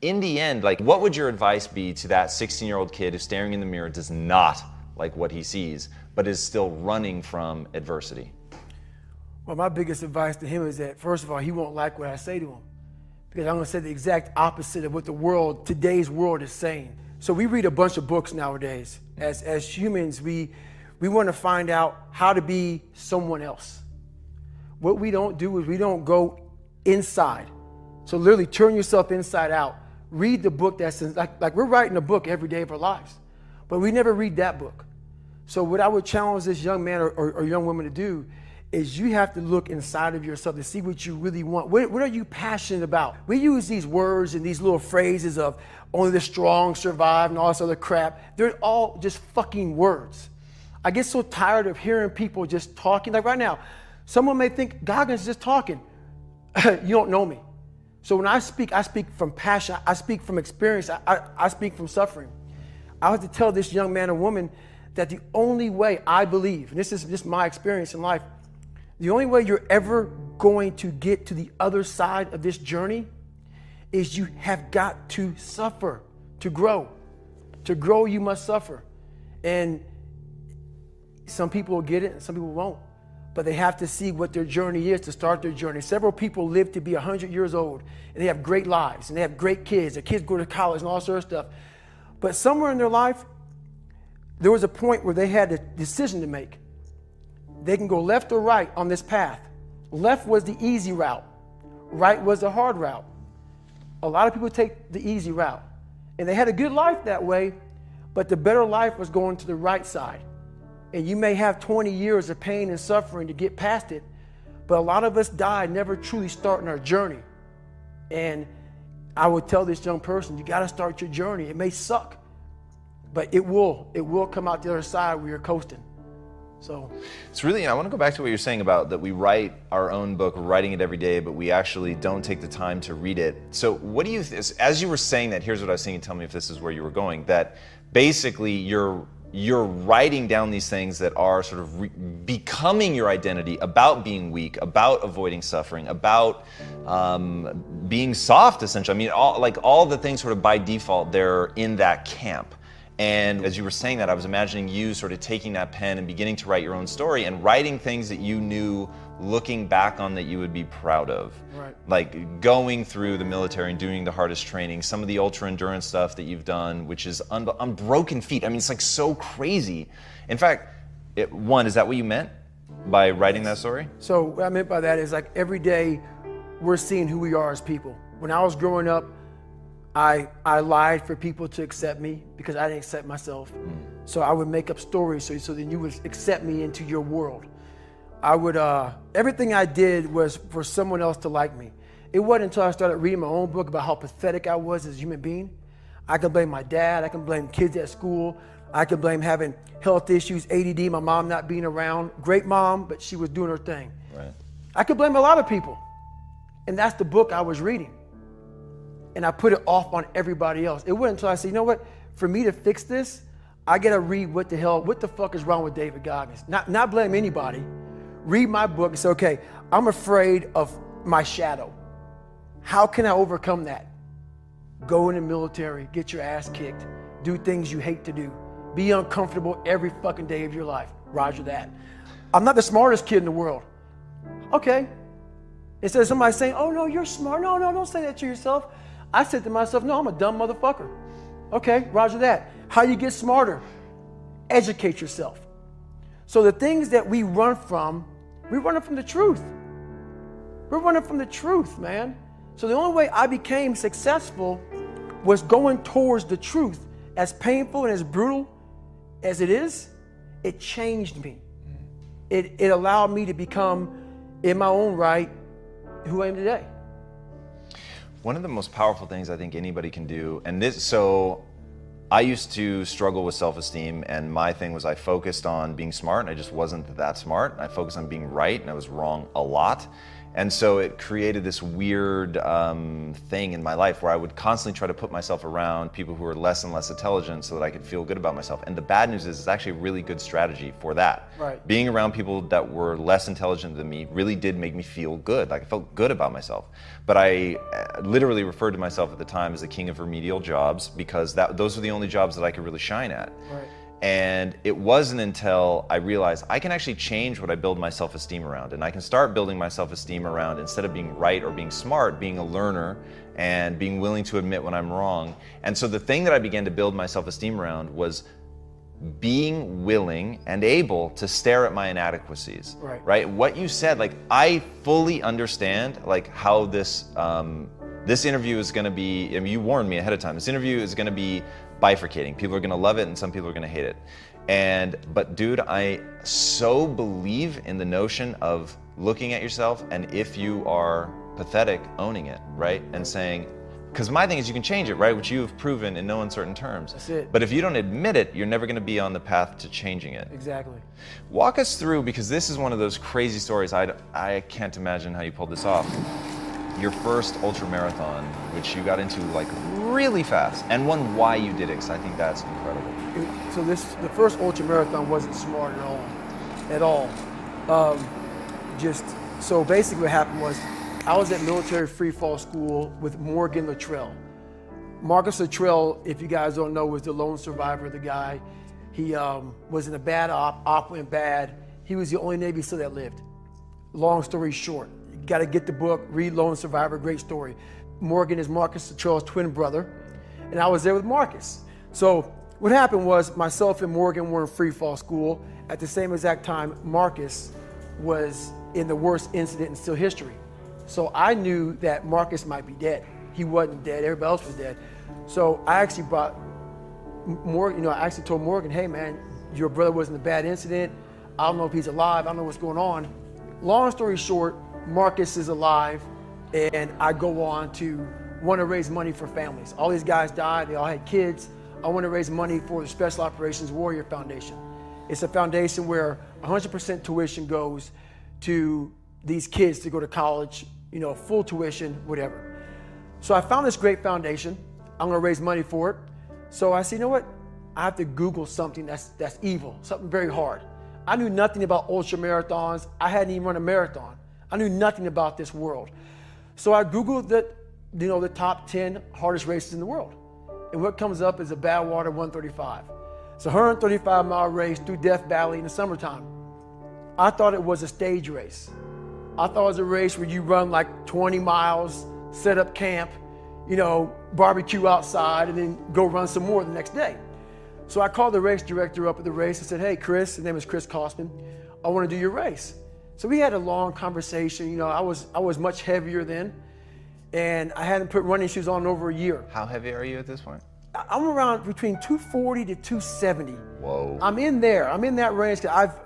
In the end, like, what would your advice be to that 16-year-old kid who's staring in the mirror, does not like what he sees, but is still running from adversity? Well, my biggest advice to him is that, first of all, he won't like what I say to him, because I'm going to say the exact opposite of what the world, today's world, is saying. So we read a bunch of books nowadays. As humans, we want to find out how to be someone else. What we don't do is we don't go inside. So literally turn yourself inside out. Read the book that's like we're writing a book every day of our lives, but we never read that book. So what I would challenge this young man or young woman to do is you have to look inside of yourself to see what you really want. What are you passionate about? We use these words and these little phrases of only the strong survive and all this other crap. They're all just fucking words. I get so tired of hearing people just talking. Like right now, someone may think Goggins is just talking. You don't know me. So when I speak from passion. I speak from experience. I speak from suffering. I have to tell this young man or woman that the only way I believe, and this is just my experience in life, the only way you're ever going to get to the other side of this journey is you have got to suffer to grow. To grow, you must suffer. And some people will get it and some people won't. But they have to see what their journey is to start their journey. Several people live to be 100 years old and they have great lives and they have great kids. Their kids go to college and all sorts of stuff. But somewhere in their life, there was a point where they had a decision to make. They can go left or right on this path. Left was the easy route. Right was the hard route. A lot of people take the easy route. And they had a good life that way, but the better life was going to the right side. And you may have 20 years of pain and suffering to get past it, but a lot of us die never truly starting our journey. And I would tell this young person, you got to start your journey. It may suck, but it will come out the other side where you're coasting. So it's really, I want to go back to what you're saying about that we write our own book, we're writing it every day, but we actually don't take the time to read it. So what do you, as you were saying that, here's what I was saying, tell me if this is where you were going, that basically you're writing down these things that are sort of becoming your identity, about being weak, about avoiding suffering, about being soft, essentially. I mean, all the things sort of by default, they're in that camp. And as you were saying that, I was imagining you sort of taking that pen and beginning to write your own story and writing things that you knew, looking back on, that you would be proud of. Right. Like going through the military and doing the hardest training, some of the ultra endurance stuff that you've done, which is on broken feet. I mean, it's like so crazy. In fact, is that what you meant by writing that story? So what I meant by that is like every day we're seeing who we are as people. When I was growing up, I lied for people to accept me because I didn't accept myself. So I would make up stories so then you would accept me into your world. I would, everything I did was for someone else to like me. It wasn't until I started reading my own book about how pathetic I was as a human being. I can blame my dad, I can blame kids at school, I can blame having health issues, ADD, my mom not being around. Great mom, but she was doing her thing. Right. I could blame a lot of people. And that's the book I was reading. And I put it off on everybody else. It wasn't until I said, you know what, for me to fix this, I gotta read what the fuck is wrong with David Goggins. Not blame anybody. Read my book and say, okay, I'm afraid of my shadow. How can I overcome that? Go in the military, get your ass kicked, do things you hate to do, be uncomfortable every fucking day of your life. Roger that. I'm not the smartest kid in the world. Okay. Instead of somebody saying, oh no, you're smart. No, don't say that to yourself. I said to myself, no, I'm a dumb motherfucker. Okay, roger that. How you get smarter? Educate yourself. So the things that we run from the truth. We're running from the truth, man. So the only way I became successful was going towards the truth. As painful and as brutal as it is, it changed me. It allowed me to become, in my own right, who I am today. One of the most powerful things I think anybody can do, so I used to struggle with self-esteem, and my thing was I focused on being smart and I just wasn't that smart. I focused on being right and I was wrong a lot. And so it created this weird thing in my life where I would constantly try to put myself around people who were less and less intelligent so that I could feel good about myself. And the bad news is it's actually a really good strategy for that. Right. Being around people that were less intelligent than me really did make me feel good. Like I felt good about myself. But I literally referred to myself at the time as the king of remedial jobs because those were the only jobs that I could really shine at. Right. And it wasn't until I realized I can actually change what I build my self-esteem around. And I can start building my self-esteem around, instead of being right or being smart, being a learner and being willing to admit when I'm wrong. And so the thing that I began to build my self-esteem around was being willing and able to stare at my inadequacies. Right? What you said, like I fully understand like how this interview is gonna be, I mean, you warned me ahead of time, this interview is gonna be bifurcating. People are gonna love it and some people are gonna hate it. But dude, I so believe in the notion of looking at yourself and if you are pathetic, owning it, right? And saying, because my thing is you can change it, right? Which you have proven in no uncertain terms. That's it. But if you don't admit it, you're never gonna be on the path to changing it. Exactly. Walk us through, because this is one of those crazy stories. I can't imagine how you pulled this off. Your first ultra marathon, which you got into like really fast, and one why you did it, because I think that's incredible. So the first ultra marathon wasn't smart at all. So basically what happened was I was at military free fall school with Morgan Luttrell. Marcus Luttrell, if you guys don't know, was the lone survivor, the guy. He was in a bad op went bad. He was the only Navy SEAL that lived. Long story short. Got to get the book, read Lone Survivor, great story. Morgan is Marcus Luttrell's twin brother, and I was there with Marcus. So what happened was myself and Morgan were in free fall school. At the same exact time, Marcus was in the worst incident in SEAL history. So I knew that Marcus might be dead. He wasn't dead, everybody else was dead. So I actually brought Morgan, I actually told Morgan, hey man, your brother was in a bad incident. I don't know if he's alive, I don't know what's going on. Long story short, Marcus is alive, and I go on to want to raise money for families. All these guys died, they all had kids. I want to raise money for the Special Operations Warrior Foundation. It's a foundation where 100% tuition goes to these kids to go to college, full tuition, whatever. So I found this great foundation. I'm going to raise money for it. So I said, you know what? I have to Google something that's evil, something very hard. I knew nothing about ultra marathons. I hadn't even run a marathon. I knew nothing about this world. So I Googled the top 10 hardest races in the world. And what comes up is a Badwater 135. It's a 135-mile race through Death Valley in the summertime. I thought it was a stage race. I thought it was a race where you run like 20 miles, set up camp, barbecue outside, and then go run some more the next day. So I called the race director up at the race and said, hey, Chris, his name is Chris Kosman, I want to do your race. So we had a long conversation. I was much heavier then, and I hadn't put running shoes on in over a year. How heavy are you at this point? I'm around between 240 to 270. Whoa. I'm in there. I'm in that range.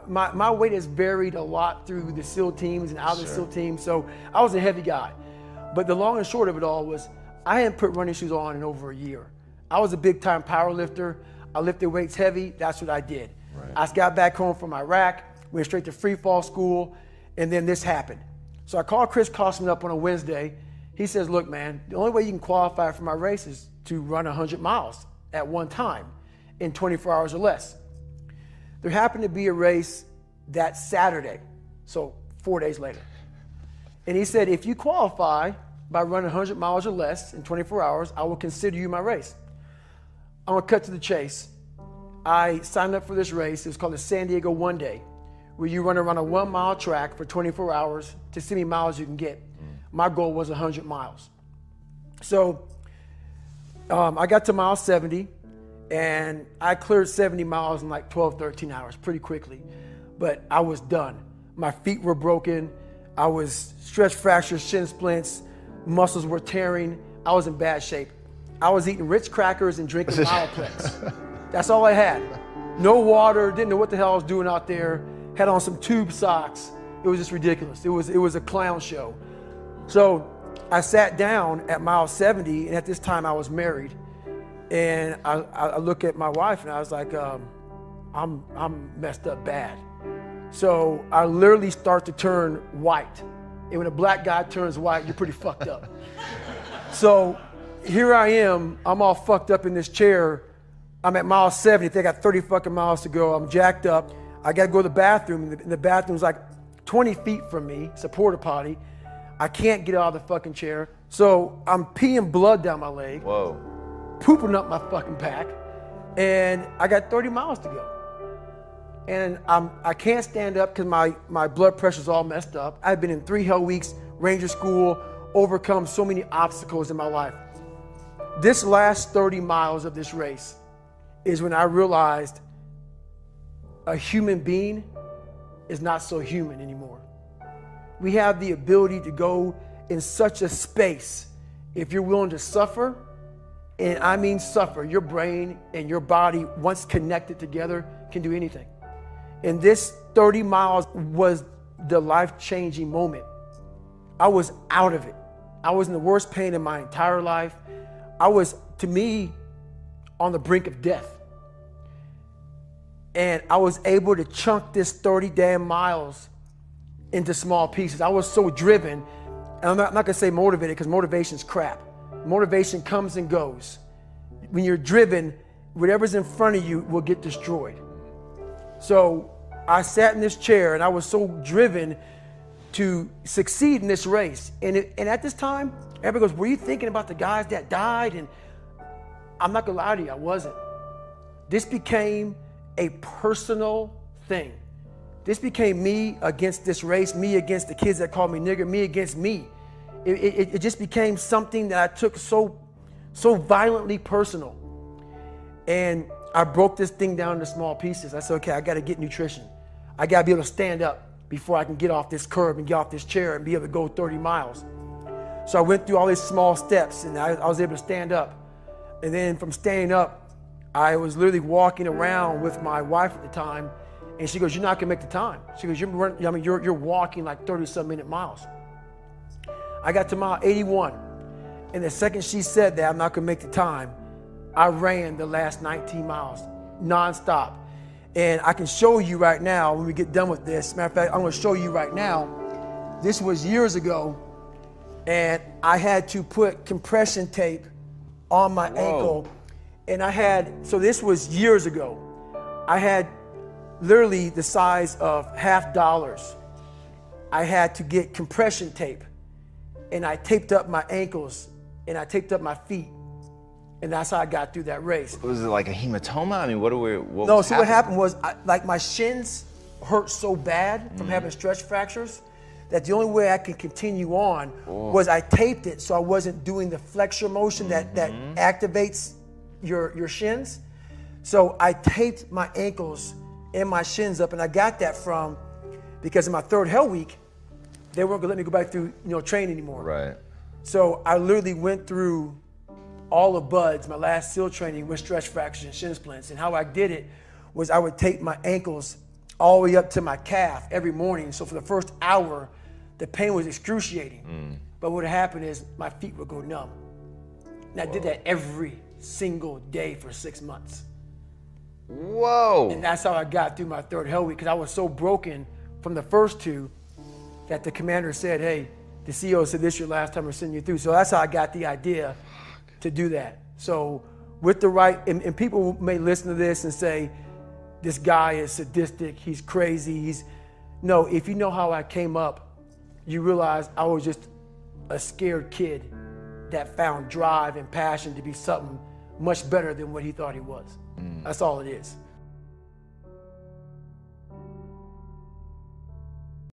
My weight has varied a lot through the SEAL teams and out of the SEAL teams, so I was a heavy guy. But the long and short of it all was I hadn't put running shoes on in over a year. I was a big-time power lifter. I lifted weights heavy. That's what I did. Right. I got back home from Iraq, went straight to free fall school, and then this happened. So I called Chris Kosman up on a Wednesday. He says, look, man, the only way you can qualify for my race is to run 100 miles at one time in 24 hours or less. There happened to be a race that Saturday, so 4 days later. And he said, if you qualify by running 100 miles or less in 24 hours, I will consider you my race. I'm gonna cut to the chase. I signed up for this race. It was called the San Diego One Day, where you run around a 1 mile track for 24 hours to see how many miles you can get. My goal was 100 miles. So I got to mile 70, and I cleared 70 miles in like 12, 13 hours pretty quickly. But I was done. My feet were broken. I was stress fractures, shin splints, muscles were tearing. I was in bad shape. I was eating Ritz crackers and drinking Mileplex. That's all I had. No water, didn't know what the hell I was doing out there. Had on some tube socks. It was just ridiculous. It was a clown show. So I sat down at mile 70, and at this time I was married. And I look at my wife and I was like, I'm messed up bad. So I literally start to turn white. And when a black guy turns white, you're pretty fucked up. So here I am, I'm all fucked up in this chair. I'm at mile 70, they got 30 fucking miles to go. I'm jacked up. I gotta go to the bathroom, and the bathroom's like 20 feet from me. It's a porta potty. I can't get out of the fucking chair. So I'm peeing blood down my leg. Whoa. Pooping up my fucking back. And I got 30 miles to go. And I can't stand up because my blood pressure's all messed up. I've been in 3 hell weeks, Ranger School, overcome so many obstacles in my life. This last 30 miles of this race is when I realized a human being is not so human anymore. We have the ability to go in such a space if you're willing to suffer, and I mean suffer. Your brain and your body, once connected together, can do anything. And this 30 miles was the life-changing moment. I was out of it. I was in the worst pain in my entire life. I was, to me, on the brink of death. And I was able to chunk this 30 damn miles into small pieces. I was so driven, and I'm not gonna say motivated because motivation's crap. Motivation comes and goes. When you're driven, whatever's in front of you will get destroyed. So I sat in this chair and I was so driven to succeed in this race. And at this time, everybody goes, were you thinking about the guys that died? And I'm not gonna lie to you, I wasn't. This became a personal thing. This became me against this race, me against the kids that called me nigger, me against me. It just became something that I took so violently personal. And I broke this thing down into small pieces. I said, okay, I gotta get nutrition. I gotta be able to stand up before I can get off this curb and get off this chair and be able to go 30 miles. So I went through all these small steps and I was able to stand up. And then from standing up, I was literally walking around with my wife at the time, and she goes, you're not gonna make the time. She goes, you're walking like 30-some minute miles. I got to mile 81, and the second she said that I'm not gonna make the time, I ran the last 19 miles, nonstop. And I can show you right now when we get done with this. Matter of fact, I'm gonna show you right now. This was years ago, and I had to put compression tape on my ankle. And so this was years ago. I had literally the size of $50. I had to get compression tape, and I taped up my ankles and I taped up my feet. And that's how I got through that race. Was it like a hematoma? I mean, what what happened was, like my shins hurt so bad from having stretch fractures that the only way I could continue on was I taped it so I wasn't doing the flexor motion that activates your shins. So I taped my ankles and my shins up, and I got that from, because in my 3rd hell week, they weren't gonna let me go back through, train anymore. Right. So I literally went through all of BUDS, my last SEAL training, with stretch fractures and shin splints. And how I did it was I would tape my ankles all the way up to my calf every morning. So for the first hour, the pain was excruciating. But what happened is my feet would go numb. And I did that every single day for 6 months. Whoa. And that's how I got through my 3rd hell week, because I was so broken from the first 2 that the commander said, hey, the CEO said this is your last time we're sending you through. So that's how I got the idea to do that. So with the right, and people may listen to this and say, this guy is sadistic, he's crazy, no, if you know how I came up, you realize I was just a scared kid that found drive and passion to be something much better than what he thought he was. That's all it is.